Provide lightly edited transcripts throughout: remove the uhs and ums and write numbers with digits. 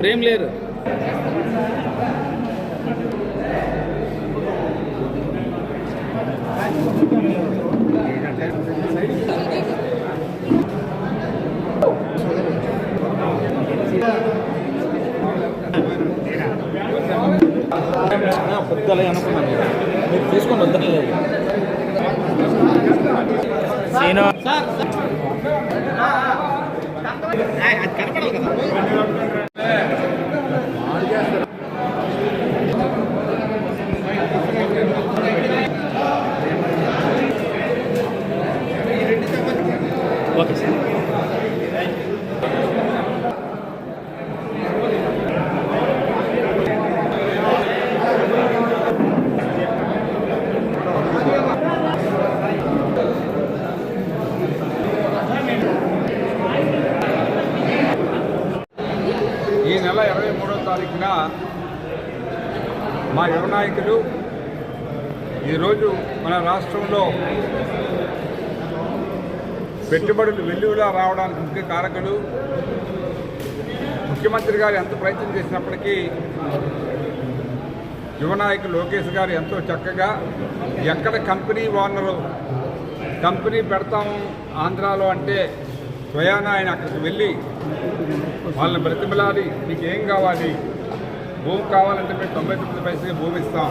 Frame లేరు. పెద్దలే అనుకున్నాను, మీరు తీసుకొని వద్దలేదు. Okay sir. ఈ నెల 23వ తారీఖున మా యువ నాయకులు ఈరోజు మన రాష్ట్రంలో పెట్టుబడులు వెల్లువలా రావడానికి ముఖ్య కారకులు. ముఖ్యమంత్రి గారు ఎంత ప్రయత్నం చేసినప్పటికీ యువ నాయకులు లోకేష్ గారు ఎంతో చక్కగా ఎక్కడ కంపెనీ ఓనరు కంపెనీ పెడతాము ఆంధ్రాలో అంటే స్వయాన ఆయన అక్కడికి వెళ్ళి వాళ్ళని బ్రతిమలాడి మీకు ఏం కావాలి, భూమి కావాలంటే మేము 99 పైసలకి భూమి ఇస్తాం,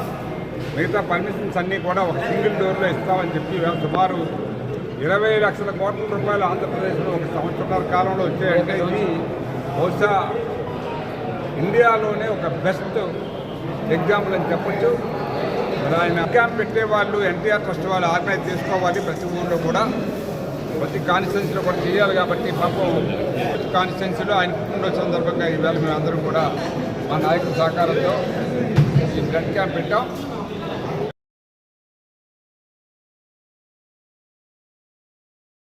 మిగతా పర్మిషన్స్ అన్నీ కూడా ఒక సింగిల్ డోర్లో ఇస్తామని చెప్పి సుమారు 20 లక్షల కోట్ల రూపాయలు ఆంధ్రప్రదేశ్లో ఒక సంవత్సరాల కాలంలో వచ్చాయంటే ఇది బహుశా ఇండియాలోనే ఒక బెస్ట్ ఎగ్జాంపుల్ అని చెప్పచ్చు. మరి ఆయన క్యాంప్ పెట్టేవాళ్ళు ఎన్టీఆర్ ట్రస్ట్ వాళ్ళు ఆర్గనైజ్ చేసుకోవాలి, ప్రతి ఊళ్ళో కూడా ప్రతి కాన్స్టిట్యున్సీలో కూడా చేయాలి. కాబట్టి పాపం కాన్స్టిట్యున్సీలో ఆయన పుట్టినరోజు సందర్భంగా ఈవేళ మేము అందరం కూడా మా నాయకుల సహకారంతో ఈ బ్లడ్ క్యాంప్ పెట్టాం.